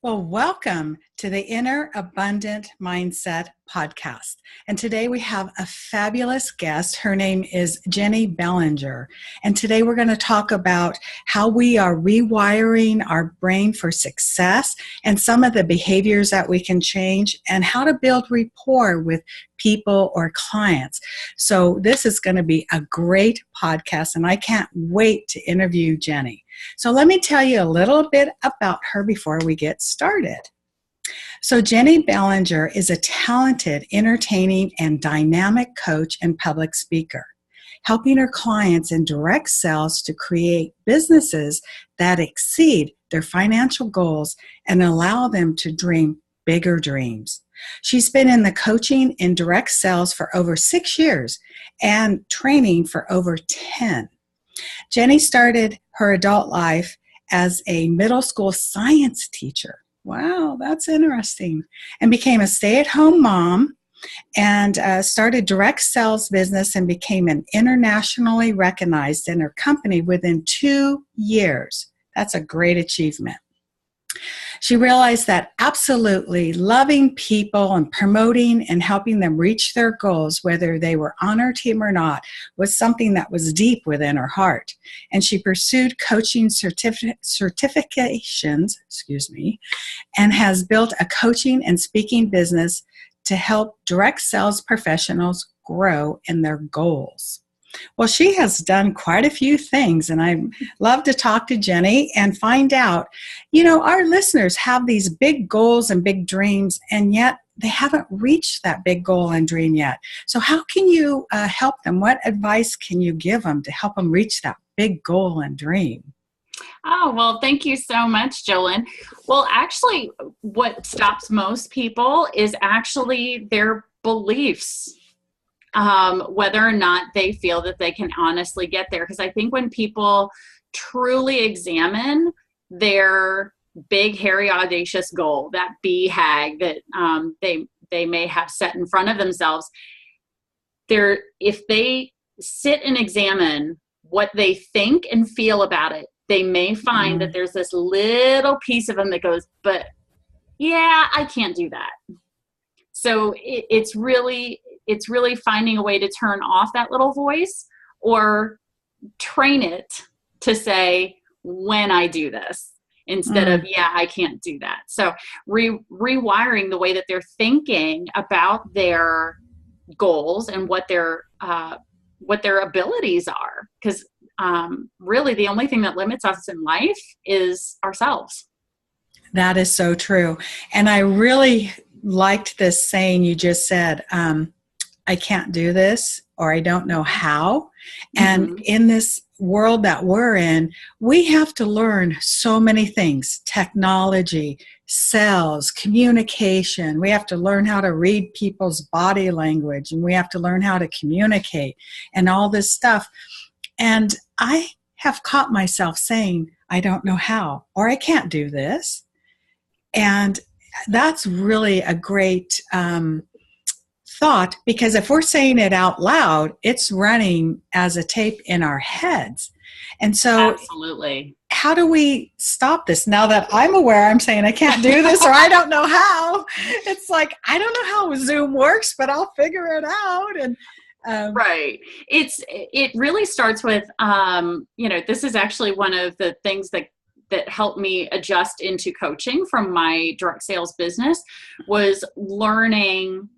Well, welcome to the Inner Abundant Mindset podcast. And today we have a fabulous guest. Her name is Jennie Bellinger. And today we're going to talk about how we are rewiring our brain for success and some of the behaviors that we can change and how to build rapport with people or clients. So this is going to be a great podcast, and I can't wait to interview Jennie. So let me tell you a little bit about her before we get started. So Jennie Bellinger is a talented, entertaining, and dynamic coach and public speaker, helping her clients in direct sales to create businesses that exceed their financial goals and allow them to dream bigger dreams. She's been in the coaching in direct sales for over 6 years and training for over 10. Jennie started her adult life as a middle school science teacher. Wow, that's interesting. And became a stay-at-home mom and started direct sales business and became an internationally recognized in her company within 2 years. That's a great achievement. She realized that absolutely loving people and promoting and helping them reach their goals, whether they were on her team or not, was something that was deep within her heart. And she pursued coaching certifications, and has built a coaching and speaking business to help direct sales professionals grow in their goals. Well, she has done quite a few things, and I love to talk to Jennie and find out, our listeners have these big goals and big dreams, and yet they haven't reached that big goal and dream yet. So how can you help them? What advice can you give them to help them reach that big goal and dream? Oh, well, thank you so much, Jolen. Well, actually, what stops most people is actually their beliefs. Whether or not they feel that they can honestly get there. Because I think when people truly examine their big, hairy, audacious goal, that BHAG that they may have set in front of themselves, if they sit and examine what they think and feel about it, they may find that there's this little piece of them that goes, but yeah, I can't do that. So it's really finding a way to turn off that little voice or train it to say, when I do this, instead of, yeah, I can't do that. So rewiring the way that they're thinking about their goals and what their abilities are. Because really the only thing that limits us in life is ourselves. That is so true. And I really liked this saying you just said, I can't do this, or I don't know how. And in this world that we're in, we have to learn so many things: technology, sales, communication. We have to learn how to read people's body language, and we have to learn how to communicate and all this stuff. And I have caught myself saying, I don't know how, or I can't do this. And that's really a great thought, because if we're saying it out loud, it's running as a tape in our heads. And so absolutely, how do we stop this now that I'm aware I'm saying I can't do this or I don't know how? It's like, I don't know how Zoom works, but I'll figure it out. And right. It really starts with, this is actually one of the things that helped me adjust into coaching from my direct sales business, was learning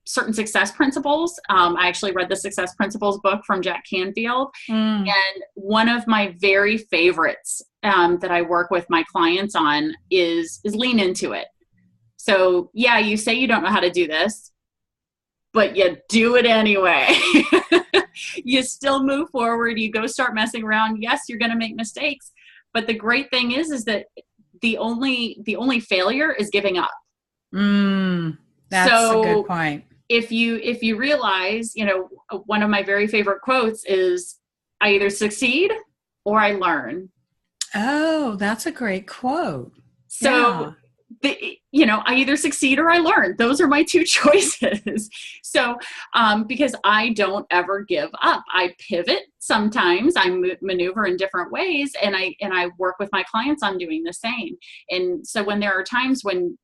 certain success principles. I actually read the Success Principles book from Jack Canfield. And one of my very favorites that I work with my clients on is lean into it. So yeah, you say you don't know how to do this, but you do it anyway. You still move forward. You go start messing around. Yes, you're going to make mistakes. But the great thing is that the only failure is giving up. That's a good point. If you realize, one of my very favorite quotes is, I either succeed or I learn. Oh, that's a great quote. So I either succeed or I learn. Those are my two choices. So, because I don't ever give up, I pivot sometimes, I maneuver in different ways, and I work with my clients on doing the same. And so when there are times when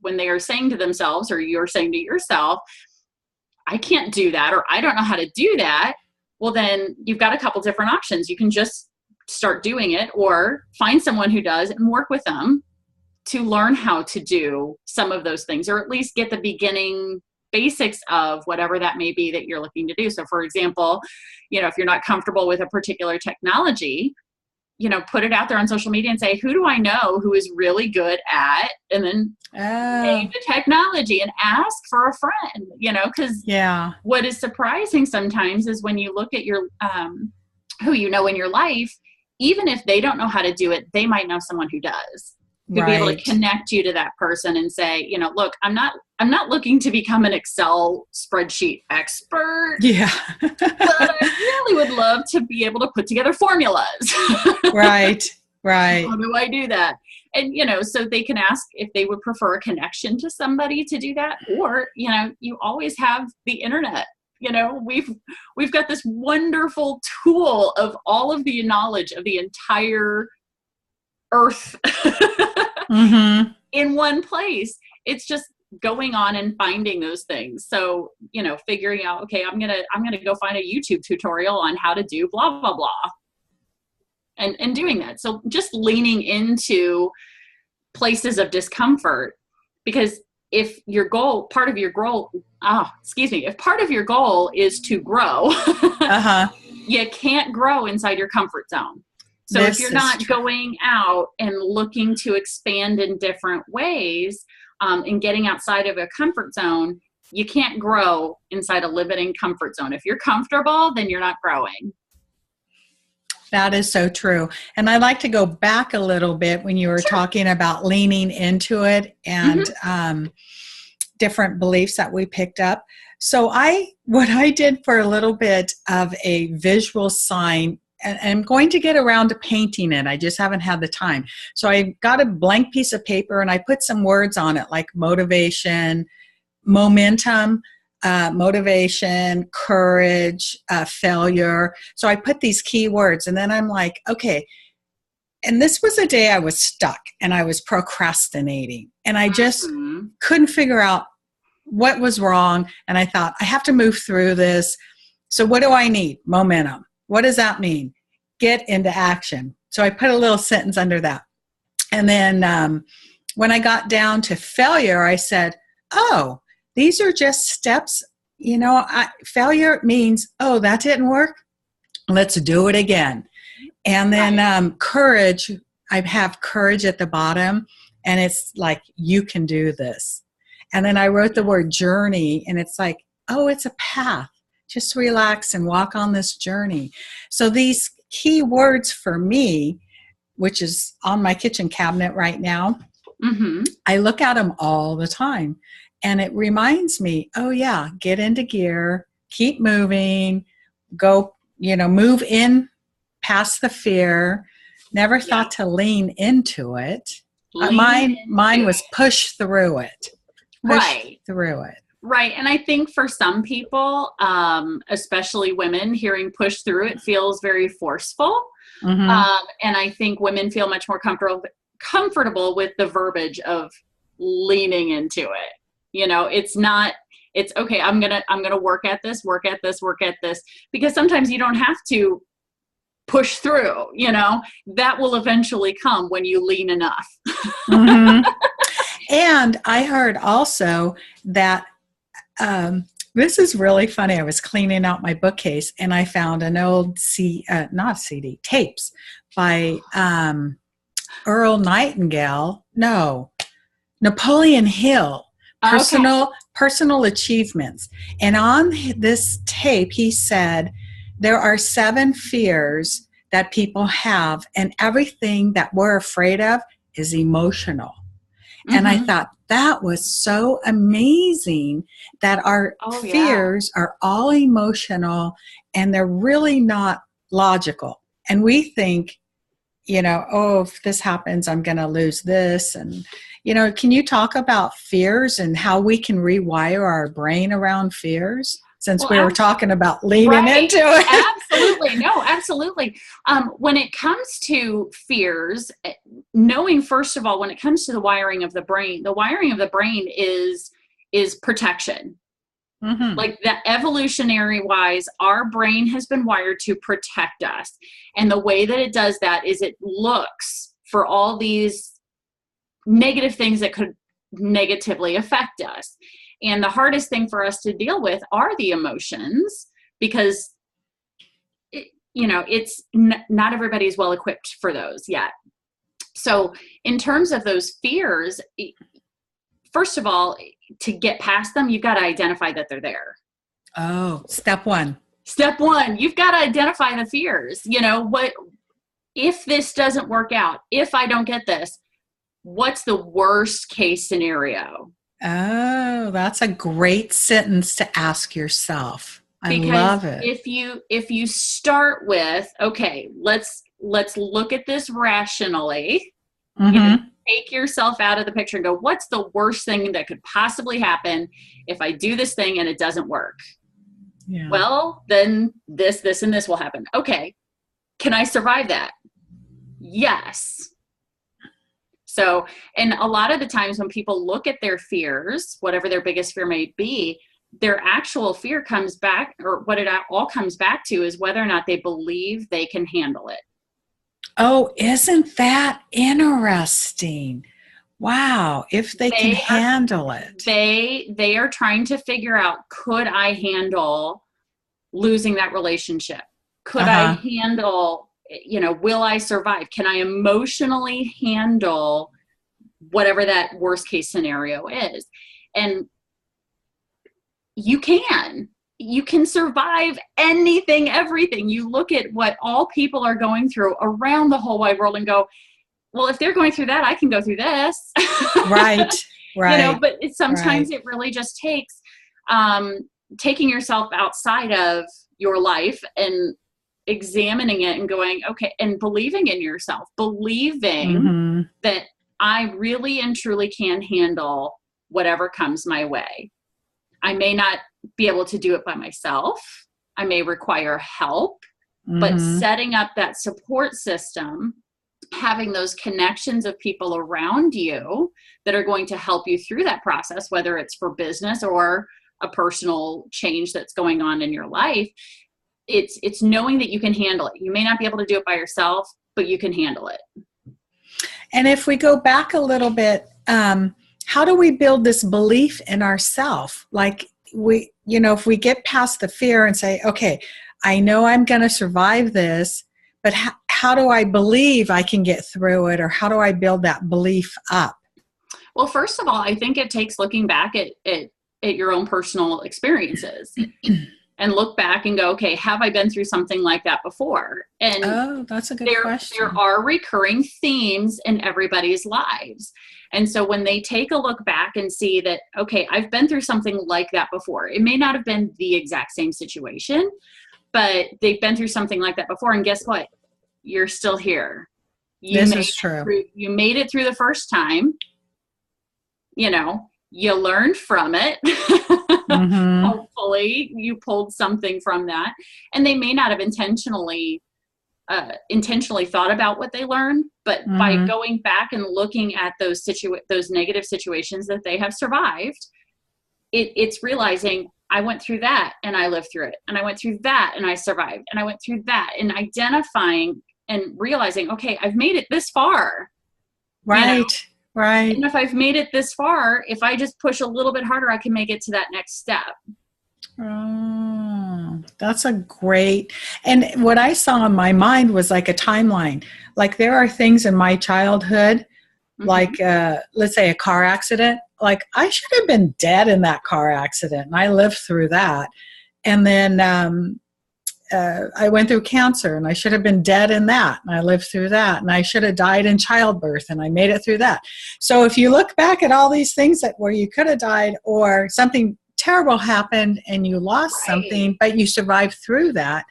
they are saying to themselves, or you're saying to yourself, I can't do that, or I don't know how to do that, well, then you've got a couple different options. You can just start doing it, or find someone who does and work with them to learn how to do some of those things, or at least get the beginning basics of whatever that may be that you're looking to do. So for example, if you're not comfortable with a particular technology, put it out there on social media and say, who do I know who is really good at, and then name the technology and ask for a friend, because what is surprising sometimes is when you look at your, who you know in your life, even if they don't know how to do it, they might know someone who does. Who'd be able to connect you to that person and say, look, I'm not looking to become an Excel spreadsheet expert. Yeah. But I really would love to be able to put together formulas. Right. How do I do that? And, so they can ask if they would prefer a connection to somebody to do that. Or, you always have the internet. We've got this wonderful tool of all of the knowledge of the entire earth in one place. It's just going on and finding those things. So, figuring out, okay, I'm going to go find a YouTube tutorial on how to do blah, blah, blah. And doing that. So just leaning into places of discomfort, because if part of your goal is to grow, you can't grow inside your comfort zone. So if you're not going out and looking to expand in different ways, and getting outside of a comfort zone, you can't grow inside a limiting comfort zone. If you're comfortable, then you're not growing. That is so true. And I'd like to go back a little bit when you were talking about leaning into it and different beliefs that we picked up. So what I did for a little bit of a visual sign, and I'm going to get around to painting it. I just haven't had the time. So I got a blank piece of paper and I put some words on it, like motivation, momentum, motivation, courage, failure. So I put these key words, and then I'm like, okay. And this was a day I was stuck and I was procrastinating, and I just couldn't figure out what was wrong. And I thought, I have to move through this. So what do I need? Momentum. What does that mean? Get into action. So I put a little sentence under that. And then when I got down to failure, I said, oh, these are just steps. Failure means, oh, that didn't work. Let's do it again. And then courage, I have courage at the bottom, and it's like, you can do this. And then I wrote the word journey, and it's like, oh, it's a path. Just relax and walk on this journey. So these key words for me, which is on my kitchen cabinet right now, I look at them all the time. And it reminds me, oh yeah, get into gear, keep moving, go, move in past the fear. Never thought to lean into it. Mine was push through it. Through it. Right. And I think for some people, especially women, hearing push through it feels very forceful. And I think women feel much more comfortable with the verbiage of leaning into it. It's okay. I'm going to work at this, because sometimes you don't have to push through, that will eventually come when you lean enough. And I heard also that, this is really funny. I was cleaning out my bookcase and I found an old tapes by, Earl Nightingale. No, Napoleon Hill. Personal achievements. And on this tape, he said, there are 7 fears that people have, and everything that we're afraid of is emotional. And I thought that was so amazing that our fears are all emotional and they're really not logical. And we think, oh, if this happens, I'm going to lose this. And, can you talk about fears and how we can rewire our brain around fears? Since Well, we were talking about leaning into it. Absolutely. No, absolutely. When it comes to fears, knowing, first of all, when it comes to the wiring of the brain is protection. Mm-hmm. Like that, evolutionary wise, our brain has been wired to protect us. And the way that it does that is it looks for all these negative things that could negatively affect us. And the hardest thing for us to deal with are the emotions, because it's not everybody's well equipped for those yet. So in terms of those fears, first of all, to get past them, you've got to identify that they're there. Oh, step one, you've got to identify the fears. What if this doesn't work out? If I don't get this, what's the worst case scenario? Oh, that's a great sentence to ask yourself. I love it. If you start with, okay, let's look at this rationally, mm-hmm. Take yourself out of the picture and go, what's the worst thing that could possibly happen if I do this thing and it doesn't work? Yeah. Well, then this, and this will happen. Okay. Can I survive that? Yes. So, and a lot of the times when people look at their fears, whatever their biggest fear may be, their actual fear comes back, or what it all comes back to is whether or not they believe they can handle it. Oh, isn't that interesting? Wow. If they can handle it. They are trying to figure out, could I handle losing that relationship? Could I handle, will I survive? Can I emotionally handle whatever that worst case scenario is? And you can survive anything, everything. You look at what all people are going through around the whole wide world and go, well, if they're going through that, I can go through this. Right. But sometimes it really just takes taking yourself outside of your life and examining it and going, okay, and believing in yourself, believing that I really and truly can handle whatever comes my way. I may not be able to do it by myself. I may require help, but setting up that support system, having those connections of people around you that are going to help you through that process, whether it's for business or a personal change that's going on in your life, it's knowing that you can handle it. You may not be able to do it by yourself, but you can handle it. And if we go back a little bit, how do we build this belief in ourselves? Like if we get past the fear and say, okay, I know I'm going to survive this, but how do I believe I can get through it? Or how do I build that belief up? Well, first of all, I think it takes looking back at your own personal experiences and look back and go, okay, have I been through something like that before? And that's a good question. There are recurring themes in everybody's lives. And so when they take a look back and see that, okay, I've been through something like that before. It may not have been the exact same situation, but they've been through something like that before. And guess what? You're still here. This is true. You made it through the first time. You learned from it. Hopefully you pulled something from that. And they may not have intentionally thought about what they learned, but by going back and looking at those negative situations that they have survived, it's realizing, I went through that and I lived through it, and I went through that and I survived, and I went through that, and identifying and realizing, okay, I've made it this far. Right. And if I've made it this far, if I just push a little bit harder, I can make it to that next step. Oh, that's a great, and what I saw in my mind was like a timeline. Like there are things in my childhood, like let's say a car accident, like I should have been dead in that car accident, and I lived through that. And then I went through cancer, and I should have been dead in that, and I lived through that. And I should have died in childbirth, and I made it through that. So if you look back at all these things where you could have died, or something terrible happened and you lost something, but you survived through that,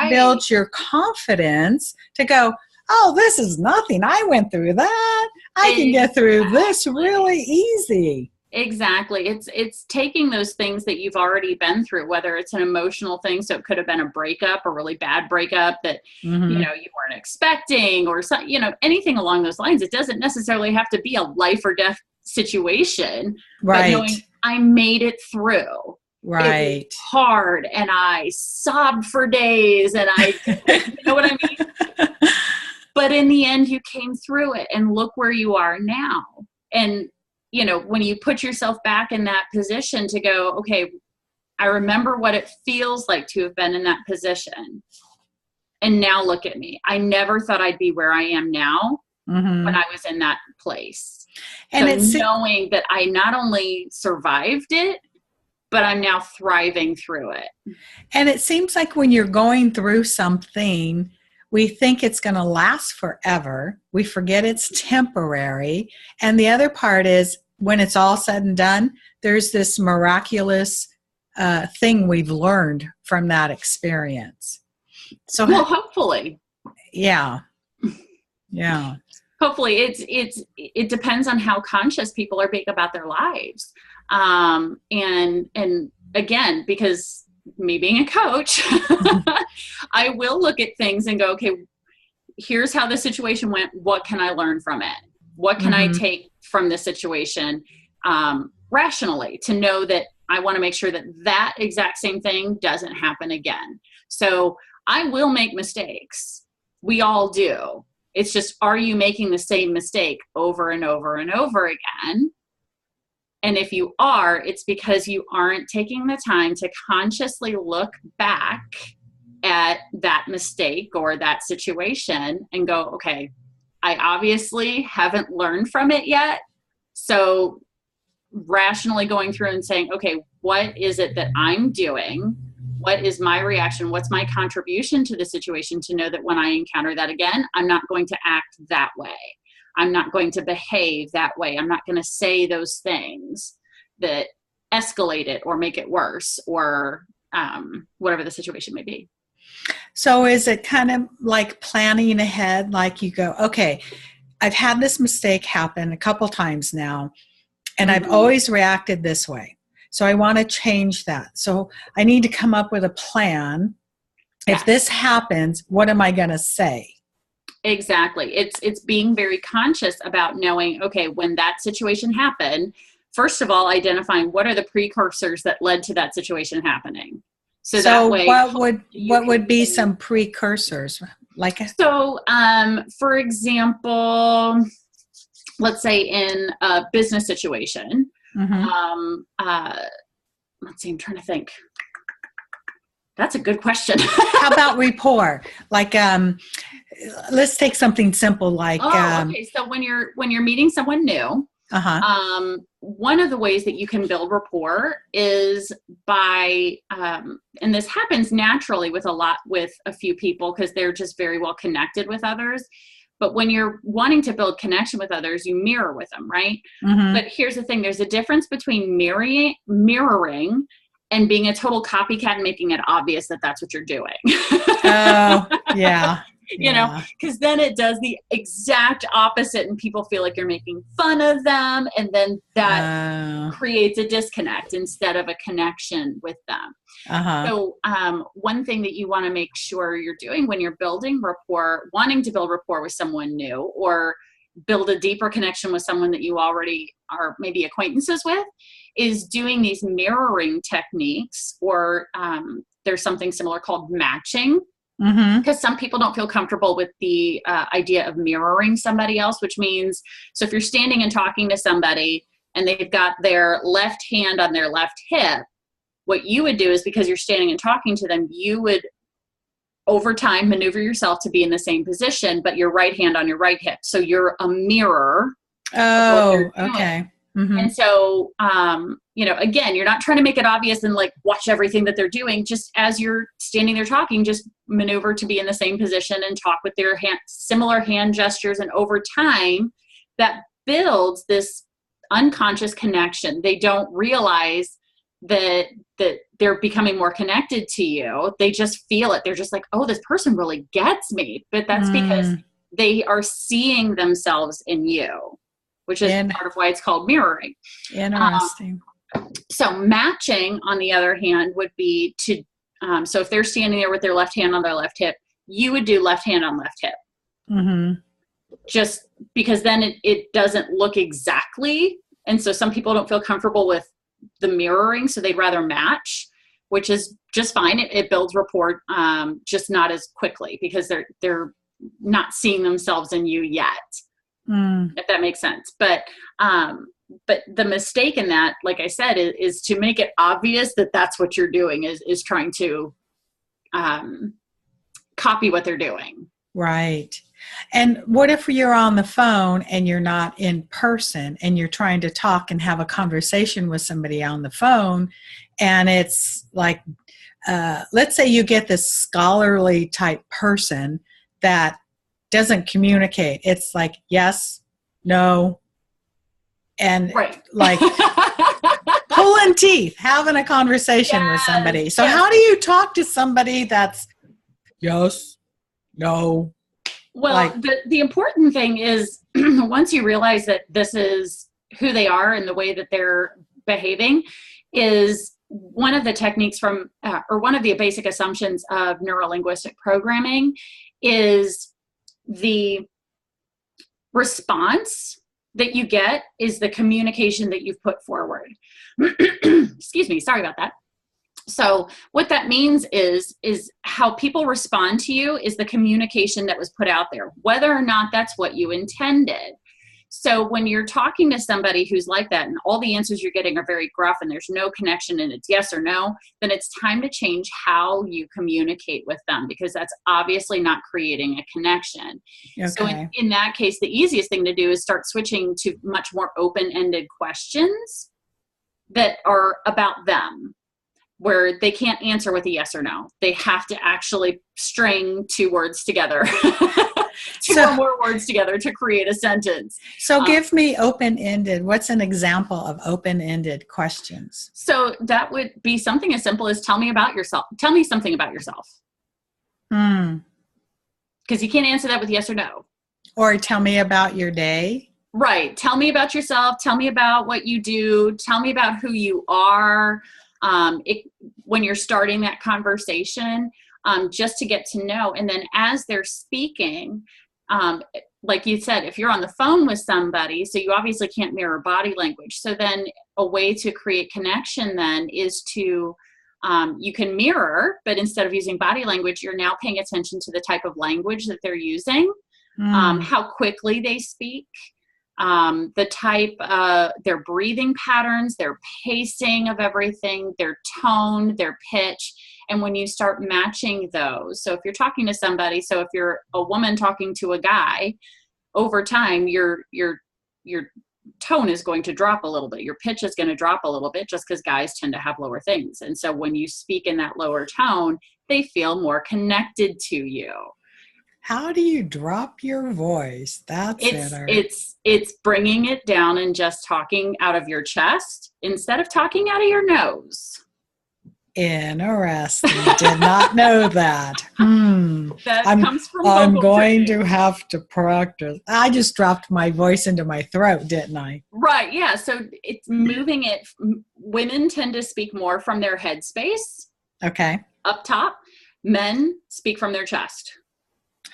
builds your confidence to go, oh, this is nothing. I went through that. I can get through this really easy. Exactly. It's taking those things that you've already been through, whether it's an emotional thing. So it could have been a breakup, a really bad breakup that, you weren't expecting, or some, anything along those lines. It doesn't necessarily have to be a life or death situation, right? But knowing I made it through. Right. It was hard, and I sobbed for days, and you know what I mean? But in the end, you came through it, and look where you are now. And when you put yourself back in that position to go, okay, I remember what it feels like to have been in that position. And now look at me. I never thought I'd be where I am now when I was in that place. And so it's knowing that I not only survived it, but I'm now thriving through it. And it seems like when you're going through something, we think it's going to last forever. We forget it's temporary. And the other part is when it's all said and done, there's this miraculous thing we've learned from that experience. So, well, hopefully. Yeah. Yeah. Hopefully it depends on how conscious people are being about their lives. And again, because me being a coach, I will look at things and go, okay, here's how the situation went. What can I learn from it? What can I take from this situation rationally to know that I want to make sure that that exact same thing doesn't happen again. So I will make mistakes. We all do. It's just, are you making the same mistake over and over and over again? And if you are, it's because you aren't taking the time to consciously look back at that mistake or that situation and go, okay, I obviously haven't learned from it yet. So rationally going through and saying, okay, what is it that I'm doing? What is my reaction? What's my contribution to the situation to know that when I encounter that again, I'm not going to act that way. I'm not going to behave that way. I'm not going to say those things that escalate it or make it worse or whatever the situation may be. So is it kind of like planning ahead? Like you go, okay, I've had this mistake happen a couple times now, and I've always reacted this way. So I want to change that. So I need to come up with a plan. If this happens, what am I going to say? Exactly. It's being very conscious about knowing, okay, when that situation happened, first of all, identifying what are the precursors that led to that situation happening. So that way, what would be some precursors? For example, let's say in a business situation, let's see, I'm trying to think. That's a good question. How about rapport? Like, let's take something simple like. Okay. So when you're meeting someone new, one of the ways that you can build rapport is by, and this happens naturally with a few people because they're just very well connected with others. But when you're wanting to build connection with others, you mirror with them, right? But here's the thing. There's a difference between mirroring and being a total copycat and making it obvious that that's what you're doing. Oh, yeah. Because then it does the exact opposite and people feel like you're making fun of them. And then that creates a disconnect instead of a connection with them. So one thing that you want to make sure you're doing when you're building rapport, wanting to build rapport with someone new or build a deeper connection with someone that you already are maybe acquaintances with, is doing these mirroring techniques, or there's something similar called matching. Because some people don't feel comfortable with the idea of mirroring somebody else, which means, so if you're standing and talking to somebody and they've got their left hand on their left hip, what you would do is, because you're standing and talking to them, you would over time maneuver yourself to be in the same position, but your right hand on your right hip. So you're a mirror. Oh, okay. And so, again, you're not trying to make it obvious and like watch everything that they're doing. Just as you're standing there talking, just maneuver to be in the same position and talk with their similar hand gestures. And over time, that builds this unconscious connection. They don't realize that they're becoming more connected to you. They just feel it. They're just like, oh, this person really gets me. But that's because they are seeing themselves in you, which is part of why it's called mirroring. Interesting. So matching, on the other hand, would be to, so if they're standing there with their left hand on their left hip, you would do left hand on left hip. Mm-hmm. Just because then it doesn't look exactly. And so some people don't feel comfortable with the mirroring, so they'd rather match, which is just fine. It builds rapport, just not as quickly because they're not seeing themselves in you yet, if that makes sense. But the mistake in that, like I said, is to make it obvious that that's what you're doing, is trying to copy what they're doing. Right. And what if you're on the phone and you're not in person and you're trying to talk and have a conversation with somebody on the phone, and it's like, let's say you get this scholarly type person that doesn't communicate. It's like, yes, no, and like pulling teeth, having a conversation with somebody. So how do you talk to somebody that's yes, no? Well, the important thing is once you realize that this is who they are and the way that they're behaving, is one of the techniques from, or one of the basic assumptions of neurolinguistic programming is the response that you get is the communication that you've put forward. Excuse me, sorry about that. So what that means is how people respond to you is the communication that was put out there, whether or not that's what you intended. So when you're talking to somebody who's like that and all the answers you're getting are very gruff and there's no connection and it's yes or no, then it's time to change how you communicate with them, because that's obviously not creating a connection. Okay. So in that case, the easiest thing to do is start switching to much more open-ended questions that are about them, where they can't answer with a yes or no. They have to actually string two words together, two or more words together to create a sentence. So give me open-ended. What's an example of open-ended questions? So that would be something as simple as tell me about yourself. Tell me something about yourself. Because you can't answer that with yes or no. Or tell me about your day. Right. Tell me about yourself. Tell me about what you do. Tell me about who you are. When you're starting that conversation, just to get to know. And then as they're speaking, like you said, if you're on the phone with somebody, so you obviously can't mirror body language. So then a way to create connection then is to, you can mirror, but instead of using body language, you're now paying attention to the type of language that they're using, how quickly they speak, the type, their breathing patterns, their pacing of everything, their tone, their pitch. And when you start matching those, so if you're talking to somebody, so if you're a woman talking to a guy, over time, your tone is going to drop a little bit. Your pitch is going to drop a little bit just because guys tend to have lower things. And so when you speak in that lower tone, they feel more connected to you. How do you drop your voice? It's bringing it down and just talking out of your chest instead of talking out of your nose. Interesting. Did not know that. That comes from I'm going to have to practice. I just dropped my voice into my throat, didn't I? Right. Yeah. So it's moving it. Women tend to speak more from their head space. Okay. Up top. Men speak from their chest,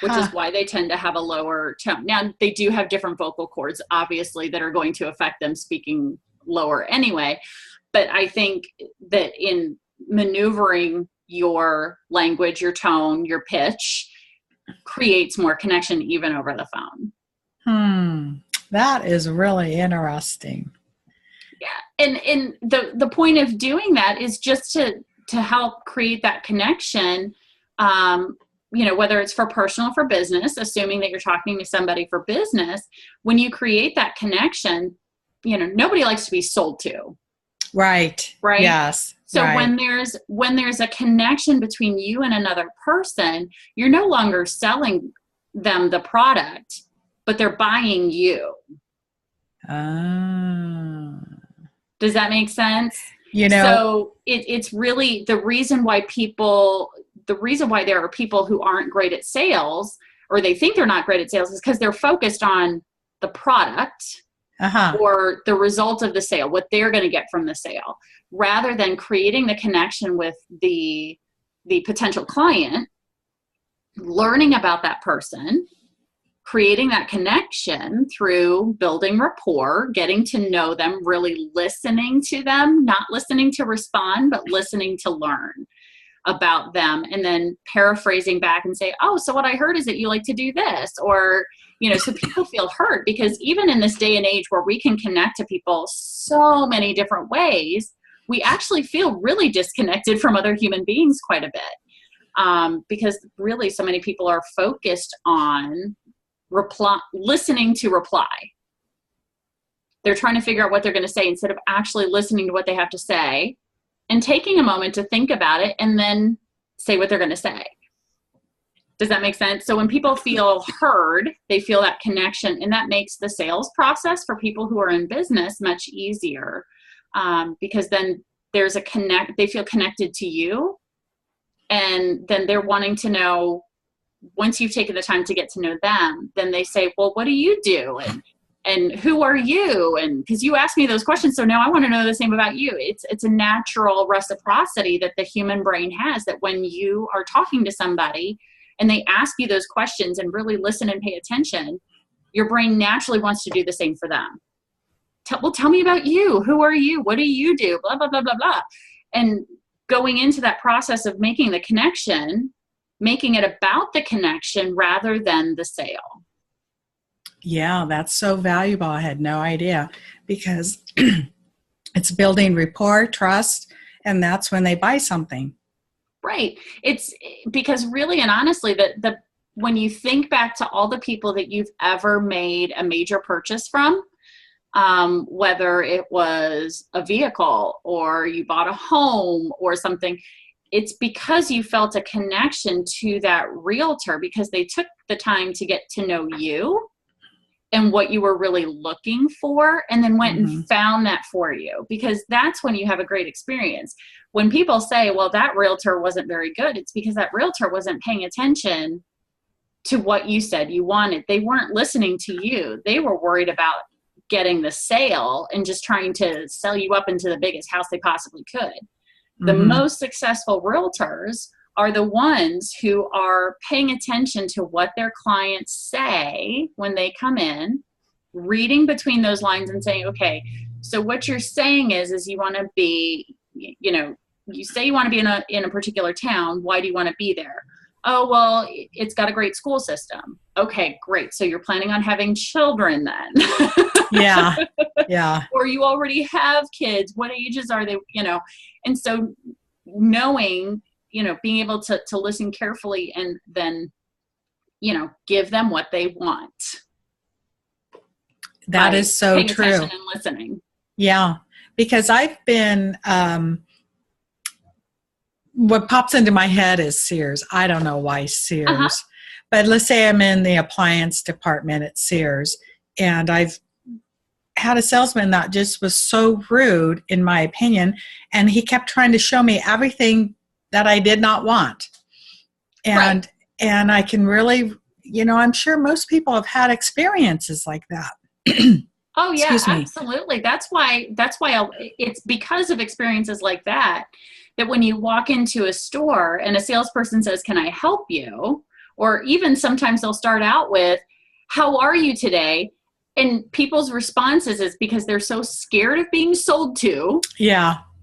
which is why they tend to have a lower tone. Now, they do have different vocal cords, obviously, that are going to affect them speaking lower anyway. But I think that in maneuvering your language, your tone, your pitch creates more connection even over the phone. That is really interesting. Yeah. And the point of doing that is just to help create that connection, whether it's for personal or for business, assuming that you're talking to somebody for business. When you create that connection, nobody likes to be sold to. Right. Yes. So when there's a connection between you and another person, you're no longer selling them the product, but they're buying you. Does that make sense? So it's really the reason why there are people who aren't great at sales or they think they're not great at sales is because they're focused on the product or the result of the sale, what they're going to get from the sale, rather than creating the connection with the potential client, learning about that person, creating that connection through building rapport, getting to know them, really listening to them, not listening to respond, but listening to learn about them, and then paraphrasing back and say, oh, so what I heard is that you like to do this, or, so people feel heard, because even in this day and age where we can connect to people so many different ways, we actually feel really disconnected from other human beings quite a bit, because really so many people are focused on listening to reply. They're trying to figure out what they're going to say instead of actually listening to what they have to say and taking a moment to think about it and then say what they're going to say. Does that make sense? So when people feel heard, they feel that connection, and that makes the sales process for people who are in business much easier, because then there's they feel connected to you, and then they're wanting to know, once you've taken the time to get to know them, then they say, well, what do you do? And who are you? And because you asked me those questions, so now I want to know the same about you. It's a natural reciprocity that the human brain has, that when you are talking to somebody and they ask you those questions and really listen and pay attention, your brain naturally wants to do the same for them. Tell me about you. Who are you? What do you do? Blah, blah, blah, blah, blah. And going into that process of making the connection, making it about the connection rather than the sale. Yeah, that's so valuable. I had no idea, because it's building rapport, trust, and that's when they buy something. Right. It's because really and honestly, when you think back to all the people that you've ever made a major purchase from, whether it was a vehicle or you bought a home or something, it's because you felt a connection to that realtor, because they took the time to get to know you and what you were really looking for, and then went and found that for you, because that's when you have a great experience. When people say, well, that realtor wasn't very good, it's because that realtor wasn't paying attention to what you said you wanted. They weren't listening to you. They were worried about getting the sale and just trying to sell you up into the biggest house they possibly could. The most successful realtors are the ones who are paying attention to what their clients say when they come in, reading between those lines and saying, okay, so what you're saying is you want to be, you say you want to be in a particular town. Why do you want to be there? Oh, well, it's got a great school system. Okay, great. So you're planning on having children then. Yeah. Yeah. Or you already have kids. What ages are they, And so knowing, being able to listen carefully and then, give them what they want. That is so true. Paying attention and listening. Yeah. Because I've been, what pops into my head is Sears. I don't know why Sears, but let's say I'm in the appliance department at Sears, and I've had a salesman that just was so rude, in my opinion, and he kept trying to show me everything that I did not want. And I can really, I'm sure most people have had experiences like that. Oh yeah, absolutely. That's why it's because of experiences like that when you walk into a store and a salesperson says, "Can I help you?" Or even sometimes they'll start out with, "How are you today?" And people's responses is because they're so scared of being sold to,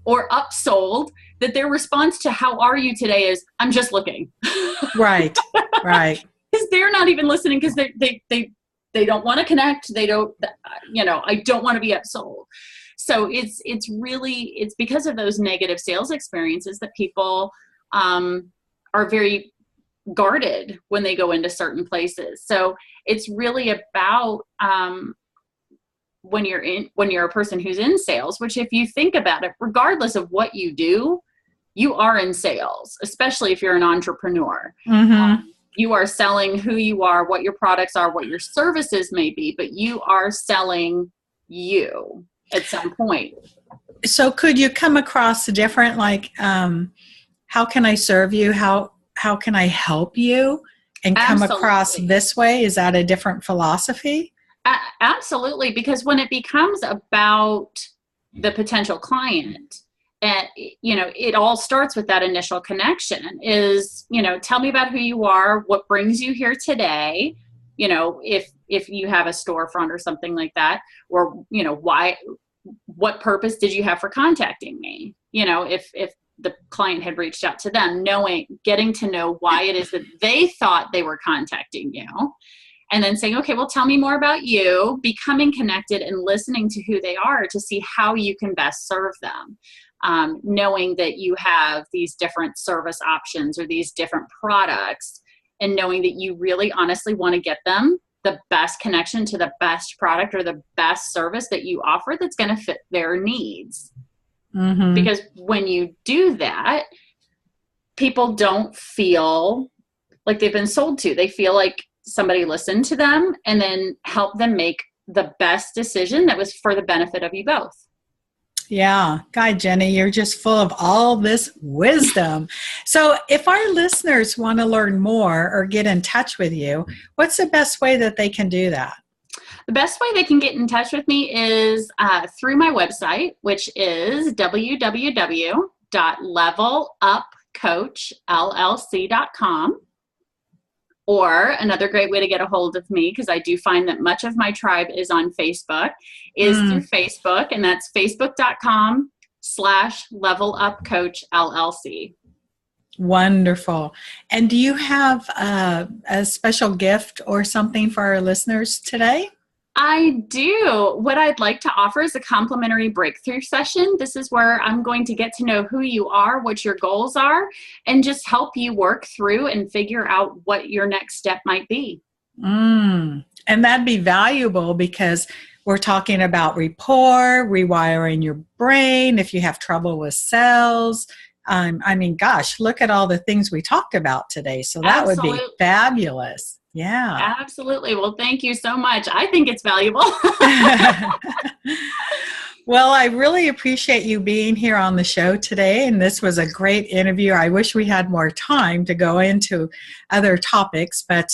or upsold, that their response to "How are you today?" is, "I'm just looking." Right. Because they're not even listening, because they don't want to connect. They don't, I don't want to be upsold. So it's because of those negative sales experiences that people are very guarded when they go into certain places. So it's really about when you're a person who's in sales, which if you think about it, regardless of what you do, you are in sales, especially if you're an entrepreneur. You are selling who you are, what your products are, what your services may be, but you are selling you at some point. So could you come across different, like, how can I serve you? How can I help you? and come across Absolutely. this way? Is that a different philosophy? Absolutely, because when it becomes about the potential client, and it all starts with that initial connection is, tell me about who you are, what brings you here today, if you have a storefront or something like that, or why, what purpose did you have for contacting me, if the client had reached out to them, getting to know why it is that they thought they were contacting you. And then saying, okay, well, tell me more about you, becoming connected and listening to who they are to see how you can best serve them. Knowing that you have these different service options or these different products, and knowing that you really honestly want to get them the best connection to the best product or the best service that you offer that's going to fit their needs. Mm-hmm. Because when you do that, people don't feel like they've been sold to. They feel like somebody listened to them and then helped them make the best decision that was for the benefit of you both. Yeah. God, Jennie, you're just full of all this wisdom. So if our listeners want to learn more or get in touch with you, what's the best way that they can do that? The best way they can get in touch with me is through my website, which is www.levelupcoachllc.com. Or another great way to get a hold of me, because I do find that much of my tribe is on Facebook, is through Facebook, and that's facebook.com/levelupcoachllc. Wonderful. And do you have a special gift or something for our listeners today? I do. What I'd like to offer is a complimentary breakthrough session. This is where I'm going to get to know who you are, what your goals are, and just help you work through and figure out what your next step might be. And that'd be valuable because we're talking about rapport, rewiring your brain, if you have trouble with sales. Gosh, look at all the things we talked about today. So that Absolutely. Would be fabulous. Yeah. Absolutely. Well, thank you so much. I think it's valuable. Well, I really appreciate you being here on the show today. And this was a great interview. I wish we had more time to go into other topics, but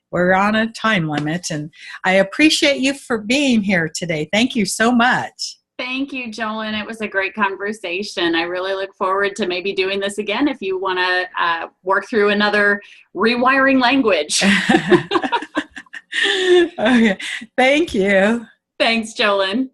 we're on a time limit. And I appreciate you for being here today. Thank you so much. Thank you, Jolen. It was a great conversation. I really look forward to maybe doing this again if you want to work through another rewiring language. Okay. Thank you. Thanks, Jolen.